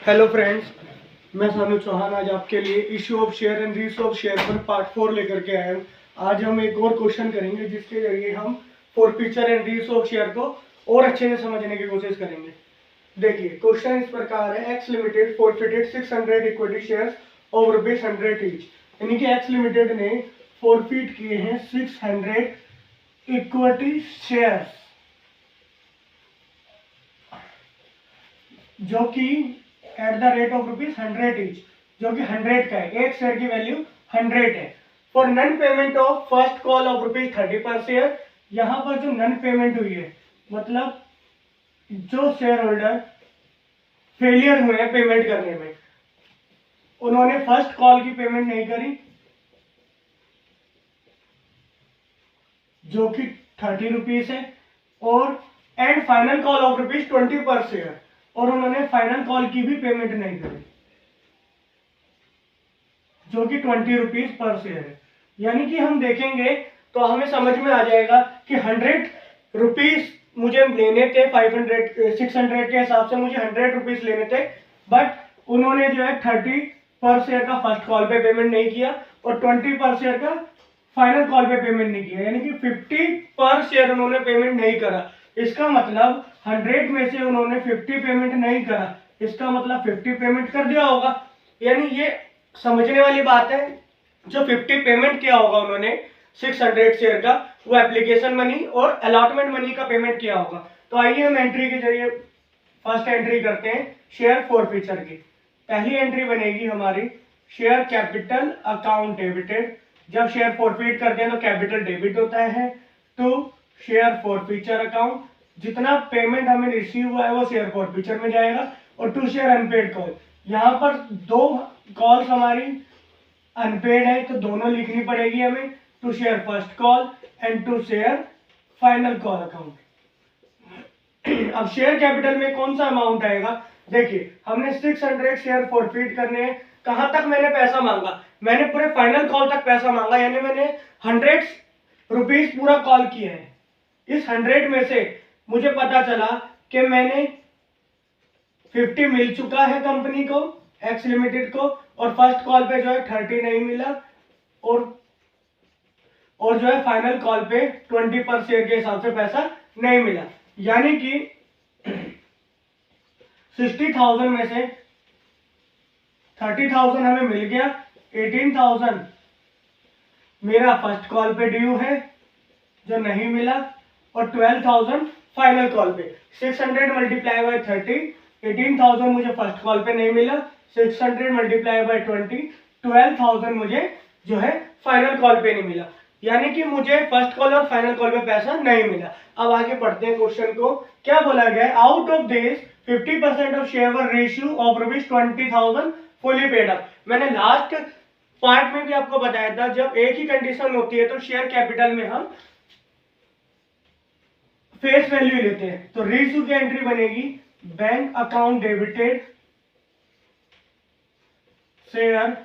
Hello friends, मैं सानू चौहान आज आपके लिए issue of share and reissue of share पर पार्ट 4 लेकर के आया हूँ। आज हम एक और क्वेश्चन करेंगे जिसके जरिए हम forfeiture and reissue of share को और अच्छे से समझने की कोशिश करेंगे। देखिए, क्वेश्चन इस प्रकार है। X limited forfeited 600 equity shares of ₹100 each, यानी कि एक्स लिमिटेड ने फॉरफिट किए हैं 600 इक्विटी शेयर्स, जो कि at the rate of ₹100 each, जो कि 100 का है। एक शेयर की वैल्यू 100 है। For non payment of first call of ₹30 per share, यहाँ पर जो नन पेमेंट हुई है मतलब जो शेयर होल्डर फेलियर हुए हैं पेमेंट करने में, उन्होंने फर्स्ट कॉल की पेमेंट नहीं करी जो कि ₹30 है, और एंड फाइनल कॉल ऑफ ₹20 पर शेयर, और उन्होंने फाइनल कॉल की भी पेमेंट नहीं करी जो कि ₹20 पर शेयर है। यानी कि हम देखेंगे तो हमें समझ में आ जाएगा कि ₹100 मुझे लेने थे, 600 के हिसाब से मुझे ₹100 लेने थे, बट उन्होंने जो है 30 पर शेयर का फर्स्ट कॉल पे पेमेंट नहीं किया और 20 पर शेयर का फाइनल कॉल पे पेमेंट नहीं किया, यानी कि 50 पर शेयर उन्होंने पेमेंट नहीं करा। इसका मतलब 100 में से उन्होंने 50 पेमेंट नहीं करा, इसका मतलब 50 पेमेंट कर दिया होगा। यानी ये समझने वाली बात है। जो 50 पेमेंट किया होगा उन्होंने 600 शेयर का, वो एप्लीकेशन मनी और अलॉटमेंट मनी का पेमेंट किया होगा। तो आइए हम एंट्री के जरिए फर्स्ट एंट्री करते हैं शेयर फॉरफीचर की। पहली एंट्री बनेगी हमारी शेयर कैपिटल अकाउंट डेबिटेड। जब शेयर फॉरफीट करते हैं तो कैपिटल डेबिट होता है टू शेयर फॉरफीचर अकाउंट। जितना पेमेंट हमें रिसीव हुआ है वो शेयर फॉरफीचर में जाएगा, और टू शेयर अनपेड कॉल। यहाँ पर दो कॉल्स हमारी अनपेड है तो दोनों लिखनी पड़ेगी हमें, to share first call and to share final call account. अब शेयर कैपिटल में कौन सा अमाउंट आएगा? देखिए, हमने 600 शेयर फॉरफीट करने हैं। कहां तक मैंने पैसा मांगा? मैंने पूरे फाइनल कॉल तक पैसा मांगा, यानी मैंने ₹100 पूरा कॉल किया है। इस 100 में से मुझे पता चला कि मैंने 50 मिल चुका है कंपनी को, एक्स लिमिटेड को, और फर्स्ट कॉल पे जो है 30 नहीं मिला, और जो है फाइनल कॉल पे 20 पर शेयर के हिसाब से पैसा नहीं मिला। यानी कि 60,000 में से 30,000 हमें मिल गया, 18,000 मेरा फर्स्ट कॉल पे ड्यू है जो नहीं मिला, और 12,000 फाइनल कॉल पे। 600 मल्टीप्लाई बाय 30, 18,000 मुझे फर्स्ट कॉल पे नहीं मिला, 600 मल्टीप्लाई बाय 20, 12,000 मुझे जो है फाइनल कॉल पे नहीं मिला। यानी कि मुझे फर्स्ट कॉल और फाइनल कॉल पे पैसा नहीं मिला। अब आगे पढ़ते हैं क्वेश्चन को। क्या बोला गया? Out of this 50% of share were ratio of ₹20,000 fully paid up. मैंने लास्ट पार्ट में भी आपको बताया था, जब एक ही कंडीशन होती है तो शेयर कैपिटल में हम फेस वैल्यू लेते हैं। तो रेशियो की एंट्री बनेगी bank account debited share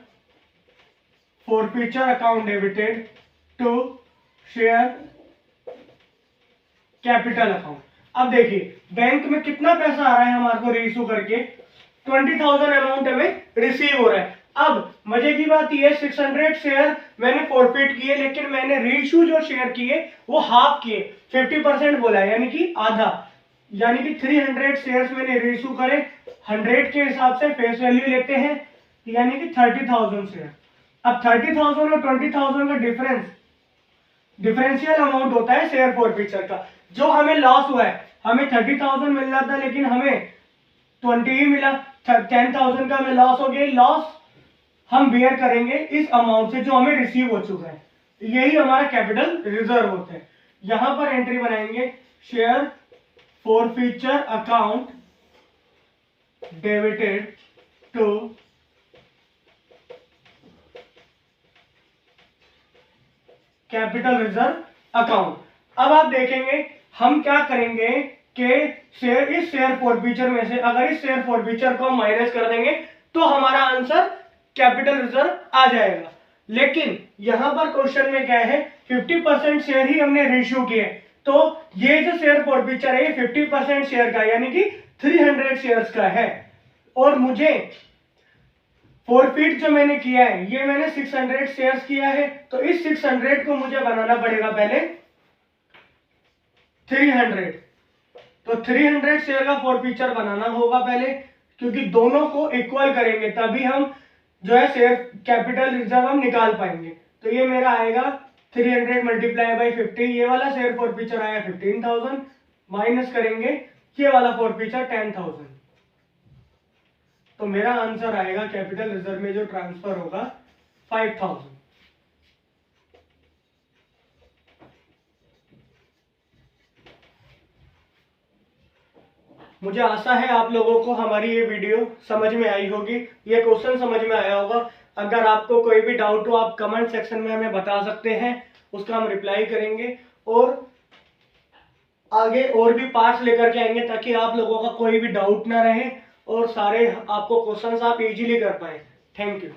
forfeiture account debited to share capital account. अब देखिए, बैंक में कितना पैसा आ रहा है हमारे को रेशियो करके? 20,000 अमाउंट हमें रिसीव हो रहा है। अब मजे की बात यह है, 600 शेयर मैंने फॉरफिट किए, लेकिन मैंने रेशियो जो शेयर किए वो हाफ किए, 50% बोला है, यानी कि आधा। यानी कि 300 शेयर्स मैंने रेशियो करे, 100 के हिसाब से फेस वैल्यू लेते हैं, यानी कि 30,000 शेयर। अब 30,000 और 20,000 का डिफरेंशियल अमाउंट होता है शेयर फॉरफीचर का। जो हमें लॉस हुआ है, हमें 30,000 मिलना था लेकिन हमें 20 ही मिला, 10,000 का हमें लॉस हो गया। लॉस हम बेयर करेंगे इस अमाउंट से जो हमें रिसीव हो चुका है। यही हमारा कैपिटल रिजर्व होता है। यहां पर एंट्री बनाएंगे share forfeiture account debited to capital reserve account. अब आप देखेंगे हम क्या करेंगे कि इस शेयर फॉरफीचर में से अगर इस शेयर फॉरफीचर को हम माइनस कर देंगे तो हमारा आंसर कैपिटल रिजर्व आ जाएगा। लेकिन यहां पर क्वेश्चन में क्या है, 50% शेयर ही हमने रेशियो किए, तो ये जो शेयर फॉरफीचर है ये 50% शेयर का यानी कि 300 शेयर्स का है। और मुझे फॉरफिट जो मैंने किया है, ये मैंने 600 शेयर्स किया है, तो इस 600 को मुझे बनाना पड़ेगा पहले 300। तो 300 शेयर का फॉरफीचर बनाना होगा पहले, क्योंकि दोनों को इक्वल करेंगे तभी हम जो है शेयर कैपिटल रिजर्व हम निकाल पाएंगे। तो ये मेरा आएगा 300 मल्टीप्लाई बाई 50, ये वाला शेयर फॉरफीचर आया 15,000, माइनस करेंगे ये वाला फॉरफीचर 10,000, तो मेरा आंसर आएगा कैपिटल रिजर्व में जो ट्रांसफर होगा 5,000। मुझे आशा है आप लोगों को हमारी ये वीडियो समझ में आई होगी, ये क्वेश्चन समझ में आया होगा। अगर आपको कोई भी डाउट हो आप कमेंट सेक्शन में हमें बता सकते हैं, उसका हम रिप्लाई करेंगे और आगे और भी पार्ट्स लेकर के आएंगे ताकि आप लोगों का कोई भी डाउट ना रहे और सारे आपको क्वेश्चंस आप इजीली कर पाए। Thank you.